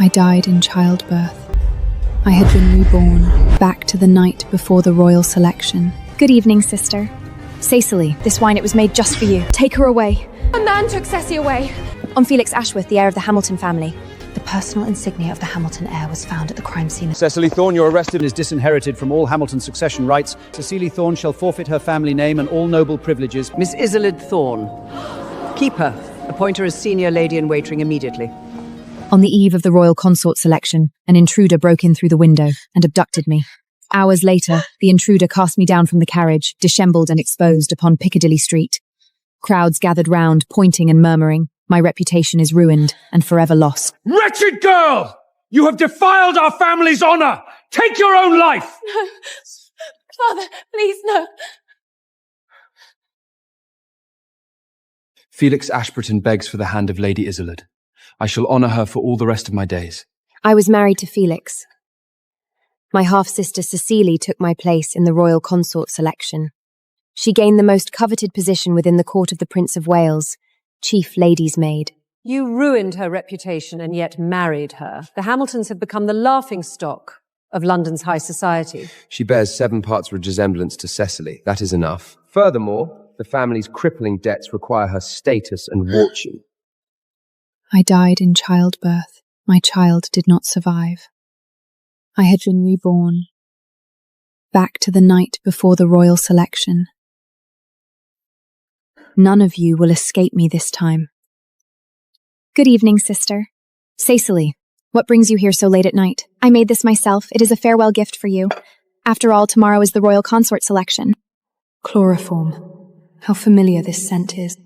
I died in childbirth. I had been reborn, back to the night before the royal selection. Good evening, sister. Cecily, this wine, it was made just for you. Take her away. A man took Ceci away. On Felix Ashworth, the heir of the Hamilton family. The personal insignia of the Hamilton heir was found at the crime scene. Cecily Thorne, you're arrested and is disinherited from all Hamilton succession rights. Cecily Thorne shall forfeit her family name and all noble privileges. Miss Isolde Thorne. Keep her. Appoint her as senior lady-in-waiting immediately. On the eve of the royal consort selection, an intruder broke in through the window and abducted me. Hours later, the intruder cast me down from the carriage, disheveled and exposed upon Piccadilly Street. Crowds gathered round, pointing and murmuring. My reputation is ruined and forever lost. Wretched girl! You have defiled our family's honour! Take your own life! No. Father, please, no. Felix Ashburton begs for the hand of Lady Isolde. I shall honour her for all the rest of my days. I was married to Felix. My half-sister Cecily took my place in the royal consort selection. She gained the most coveted position within the court of the Prince of Wales, chief lady's maid. You ruined her reputation and yet married her. The Hamiltons have become the laughingstock of London's high society. She bears 7 parts resemblance to Cecily. That is enough. Furthermore, the family's crippling debts require her status and fortune. I died in childbirth. My child did not survive. I had been reborn, back to the night before the royal selection. None of you will escape me this time. Good evening, sister. Cecily, what brings you here so late at night? I made this myself. It is a farewell gift for you. After all, tomorrow is the royal consort selection. Chloroform. How familiar this scent is.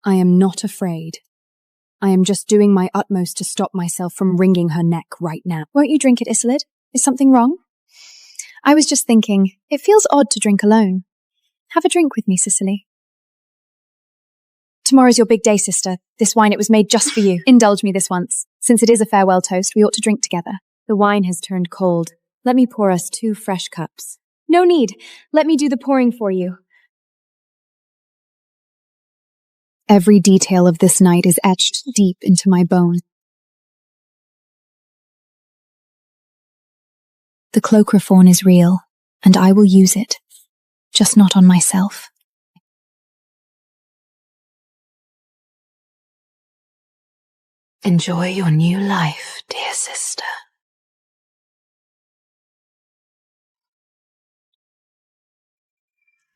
I am not afraid. I am just doing my utmost to stop myself from wringing her neck right now. Won't you drink it, Isolde? Is something wrong? I was just thinking, it feels odd to drink alone. Have a drink with me, Cecily. Tomorrow's your big day, sister. This wine, it was made just for you. Indulge me this once. Since it is a farewell toast, we ought to drink together. The wine has turned cold. Let me pour us 2 fresh cups. No need. Let me do the pouring for you. Every detail of this night is etched deep into my bone. The chloroform is real, and I will use it, just not on myself. Enjoy your new life, dear sister.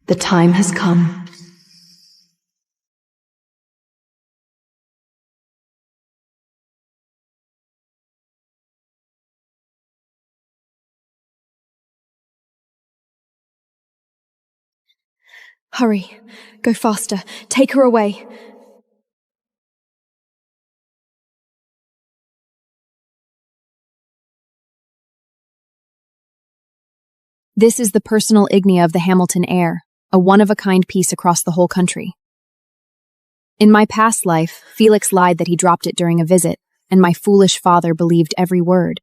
The time has come. Hurry. Go faster. Take her away. This is the personal insignia of the Hamilton heir, a one-of-a-kind piece across the whole country. In my past life, Felix lied that he dropped it during a visit, and my foolish father believed every word.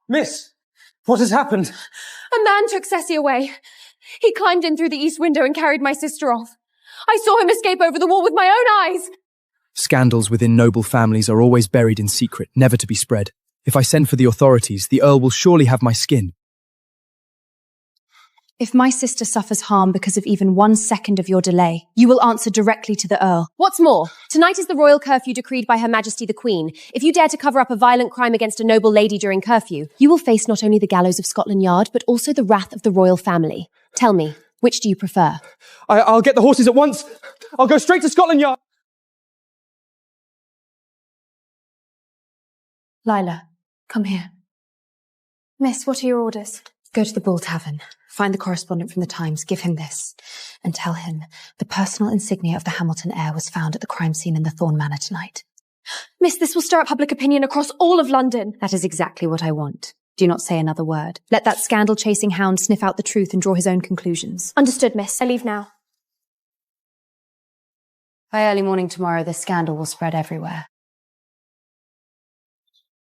Miss, what has happened? A man took Ceci away. He climbed in through the east window and carried my sister off. I saw him escape over the wall with my own eyes. Scandals within noble families are always buried in secret, never to be spread. If I send for the authorities, the Earl will surely have my skin. If my sister suffers harm because of even 1 second of your delay, you will answer directly to the Earl. What's more, tonight is the royal curfew decreed by Her Majesty the Queen. If you dare to cover up a violent crime against a noble lady during curfew, you will face not only the gallows of Scotland Yard, but also the wrath of the royal family. Tell me, which do you prefer? I'll get the horses at once. I'll go straight to Scotland Yard. Lila, come here. Miss, what are your orders? Go to the Bull Tavern. Find the correspondent from the Times, give him this, and tell him the personal insignia of the Hamilton heir was found at the crime scene in the Thorne Manor tonight. Miss, this will stir up public opinion across all of London. That is exactly what I want. Do not say another word. Let that scandal-chasing hound sniff out the truth and draw his own conclusions. Understood, miss. I leave now. By early morning tomorrow, this scandal will spread everywhere.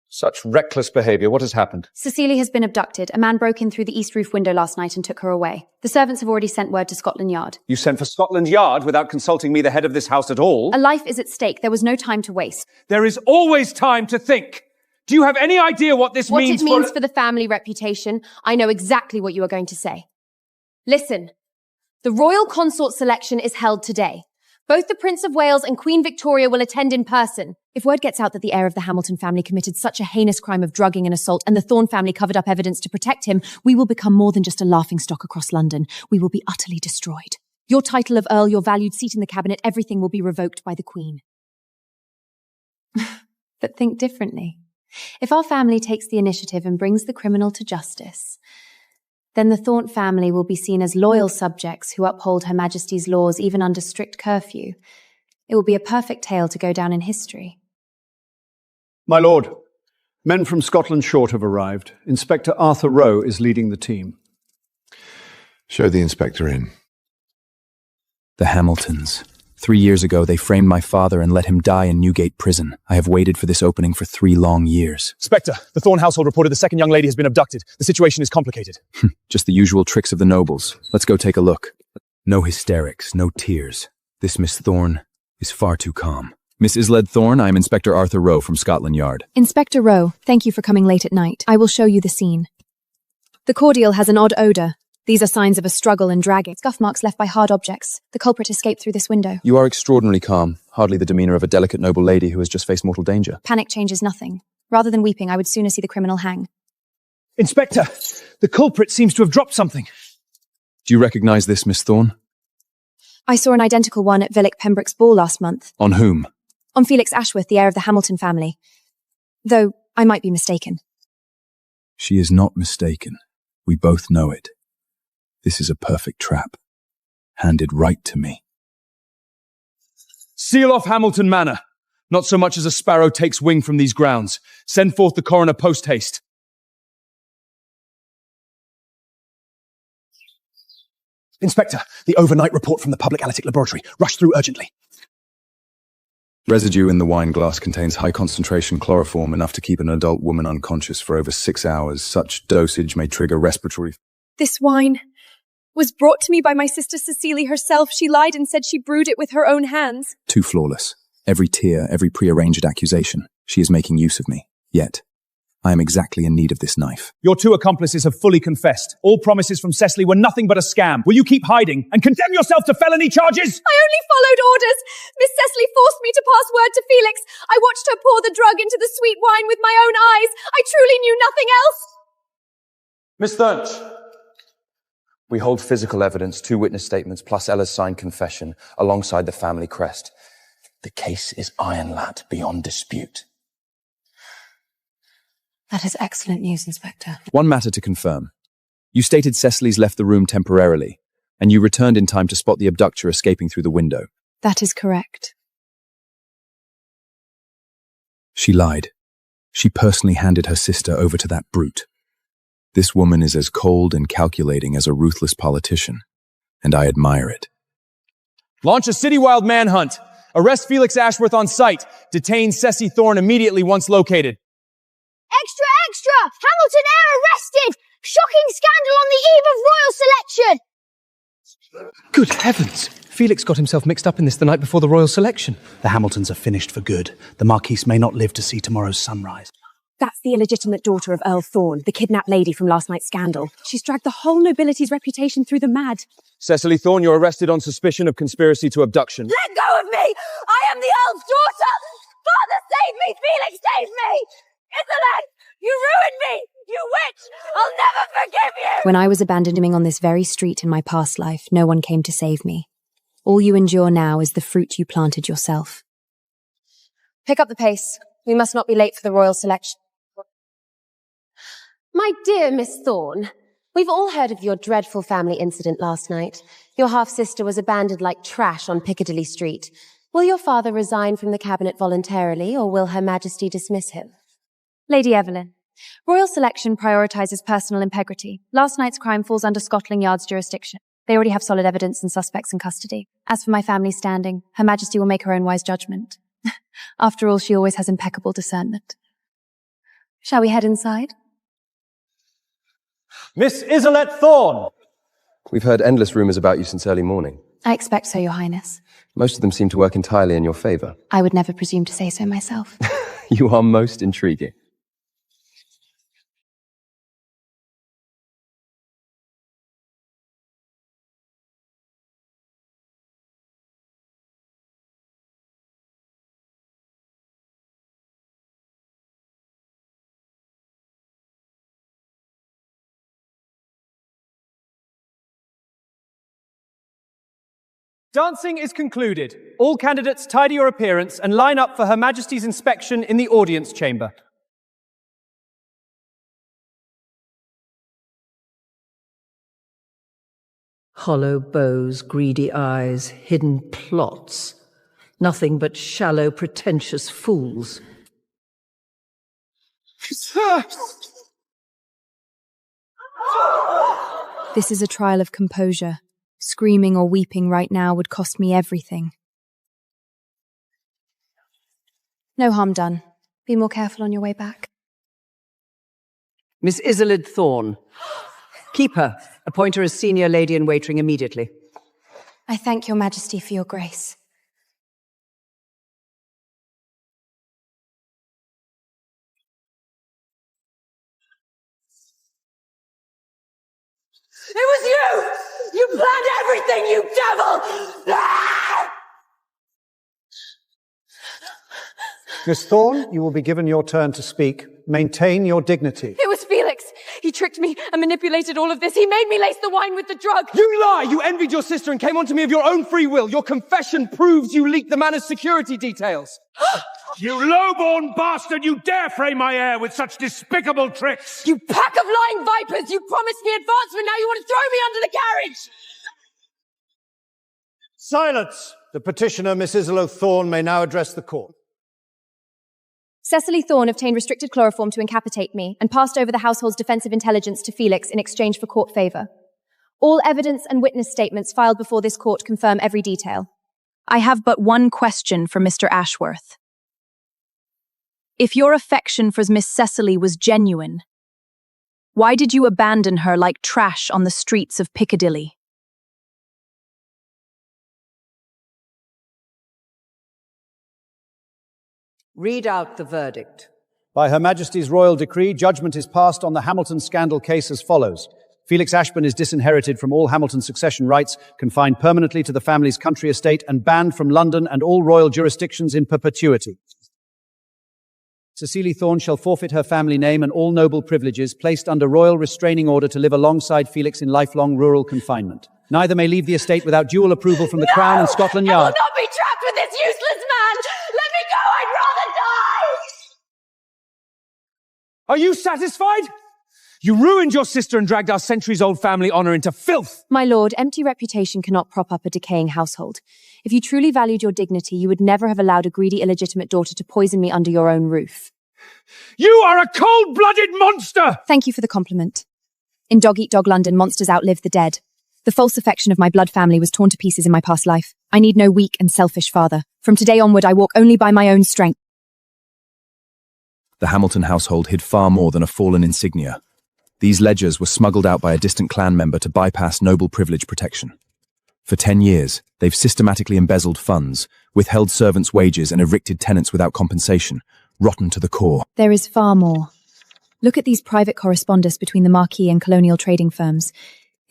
Such reckless behavior. What has happened? Cecily has been abducted. A man broke in through the east roof window last night and took her away. The servants have already sent word to Scotland Yard. You sent for Scotland Yard without consulting me, the head of this house, at all? A life is at stake. There was no time to waste. There is always time to think. Do you have any idea what this means? What it means for the family reputation? I know exactly what you are going to say. Listen, the royal consort selection is held today. Both the Prince of Wales and Queen Victoria will attend in person. If word gets out that the heir of the Hamilton family committed such a heinous crime of drugging and assault and the Thorne family covered up evidence to protect him, we will become more than just a laughingstock across London. We will be utterly destroyed. Your title of Earl, your valued seat in the cabinet, everything will be revoked by the Queen. But think differently. If our family takes the initiative and brings the criminal to justice, then the Thorne family will be seen as loyal subjects who uphold Her Majesty's laws even under strict curfew. It will be a perfect tale to go down in history. My lord, men from Scotland Short have arrived. Inspector Arthur Rowe is leading the team. Show the inspector in. The Hamiltons. 3 years ago, they framed my father and let him die in Newgate Prison. I have waited for this opening for 3 long years. Inspector, the Thorne household reported the second young lady has been abducted. The situation is complicated. Just the usual tricks of the nobles. Let's go take a look. No hysterics, no tears. This Miss Thorne is far too calm. Miss Isled Thorne, I am Inspector Arthur Rowe from Scotland Yard. Inspector Rowe, thank you for coming late at night. I will show you the scene. The cordial has an odd odour. These are signs of a struggle and dragging. Scuff marks left by hard objects. The culprit escaped through this window. You are extraordinarily calm. Hardly the demeanour of a delicate noble lady who has just faced mortal danger. Panic changes nothing. Rather than weeping, I would sooner see the criminal hang. Inspector, the culprit seems to have dropped something. Do you recognise this, Miss Thorne? I saw an identical one at Villick Pembroke's ball last month. On whom? On Felix Ashworth, the heir of the Hamilton family. Though, I might be mistaken. She is not mistaken. We both know it. This is a perfect trap. Handed right to me. Seal off Hamilton Manor. Not so much as a sparrow takes wing from these grounds. Send forth the coroner post-haste. Inspector, the overnight report from the Public Analytic Laboratory. Rush through urgently. Residue in the wine glass contains high concentration chloroform, enough to keep an adult woman unconscious for over 6 hours. Such dosage may trigger respiratory... This wine was brought to me by my sister Cecily herself. She lied and said she brewed it with her own hands. Too flawless. Every tear, every prearranged accusation. She is making use of me. Yet, I am exactly in need of this knife. Your 2 accomplices have fully confessed. All promises from Cecily were nothing but a scam. Will you keep hiding and condemn yourself to felony charges? I only followed orders. Miss Cecily forced me to pass word to Felix. I watched her pour the drug into the sweet wine with my own eyes. I truly knew nothing else. Miss Thorne. We hold physical evidence, 2 witness statements, plus Ella's signed confession, alongside the family crest. The case is iron-lad beyond dispute. That is excellent news, Inspector. One matter to confirm. You stated Cecily's left the room temporarily, and you returned in time to spot the abductor escaping through the window. That is correct. She lied. She personally handed her sister over to that brute. This woman is as cold and calculating as a ruthless politician, and I admire it. Launch a citywide manhunt. Arrest Felix Ashworth on sight. Detain Ceci Thorne immediately once located. Extra, extra! Hamilton heir arrested! Shocking scandal on the eve of royal selection! Good heavens! Felix got himself mixed up in this the night before the royal selection. The Hamiltons are finished for good. The Marquise may not live to see tomorrow's sunrise. That's the illegitimate daughter of Earl Thorne, the kidnapped lady from last night's scandal. She's dragged the whole nobility's reputation through the mud. Cecily Thorne, you're arrested on suspicion of conspiracy to abduction. Let go of me! I am the Earl's daughter! Father, save me! Felix, save me! Isolde, you ruined me! You witch! I'll never forgive you! When I was abandoning on this very street in my past life, no one came to save me. All you endure now is the fruit you planted yourself. Pick up the pace. We must not be late for the royal selection. My dear Miss Thorne, we've all heard of your dreadful family incident last night. Your half-sister was abandoned like trash on Piccadilly Street. Will your father resign from the cabinet voluntarily, or will Her Majesty dismiss him? Lady Evelyn, royal selection prioritises personal integrity. Last night's crime falls under Scotland Yard's jurisdiction. They already have solid evidence and suspects in custody. As for my family's standing, Her Majesty will make her own wise judgment. After all, she always has impeccable discernment. Shall we head inside? Miss Isolette Thorne! We've heard endless rumours about you since early morning. I expect so, Your Highness. Most of them seem to work entirely in your favour. I would never presume to say so myself. You are most intriguing. Dancing is concluded. All candidates tidy your appearance and line up for Her Majesty's inspection in the audience chamber. Hollow bows, greedy eyes, hidden plots. Nothing but shallow, pretentious fools. This is a trial of composure. Screaming or weeping right now would cost me everything. No harm done. Be more careful on your way back. Miss Isolde Thorne. Keep her. Appoint her as senior lady in waiting immediately. I thank Your Majesty for your grace. It was you! You planned everything, you devil! Ah! Miss Thorne, you will be given your turn to speak. Maintain your dignity. It was Felix! He tricked me and manipulated all of this. He made me lace the wine with the drug. You lie! You envied your sister and came onto me of your own free will. Your confession proves you leaked the manor's security details. You low-born bastard! You dare frame my heir with such despicable tricks! You pack of lying vipers! You promised me advancement, now you want to throw me under the carriage! Silence! The petitioner, Miss Isolde Thorne, may now address the court. Cecily Thorne obtained restricted chloroform to incapacitate me and passed over the household's defensive intelligence to Felix in exchange for court favour. All evidence and witness statements filed before this court confirm every detail. I have but one question for Mr. Ashworth. If your affection for Miss Cecily was genuine, why did you abandon her like trash on the streets of Piccadilly? Read out the verdict. By Her Majesty's royal decree, judgment is passed on the Hamilton scandal case as follows. Felix Ashburn is disinherited from all Hamilton succession rights, confined permanently to the family's country estate, and banned from London and all royal jurisdictions in perpetuity. Cecily Thorne shall forfeit her family name and all noble privileges, placed under royal restraining order to live alongside Felix in lifelong rural confinement. Neither may leave the estate without dual approval from the Crown and Scotland Yard. I will not be trapped with this useless man! Let me go! I'd rather die! Are you satisfied? You ruined your sister and dragged our centuries-old family honour into filth! My lord, empty reputation cannot prop up a decaying household. If you truly valued your dignity, you would never have allowed a greedy, illegitimate daughter to poison me under your own roof. You are a cold-blooded monster! Thank you for the compliment. In dog-eat-dog London, monsters outlive the dead. The false affection of my blood family was torn to pieces in my past life. I need no weak and selfish father. From today onward, I walk only by my own strength. The Hamilton household hid far more than a fallen insignia. These ledgers were smuggled out by a distant clan member to bypass noble privilege protection. For 10 years, they've systematically embezzled funds, withheld servants' wages and evicted tenants without compensation, rotten to the core. There is far more. Look at these private correspondence between the Marquis and colonial trading firms.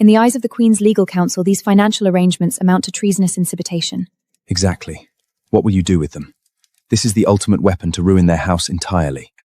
In the eyes of the Queen's legal counsel, these financial arrangements amount to treasonous incitation. Exactly. What will you do with them? This is the ultimate weapon to ruin their house entirely.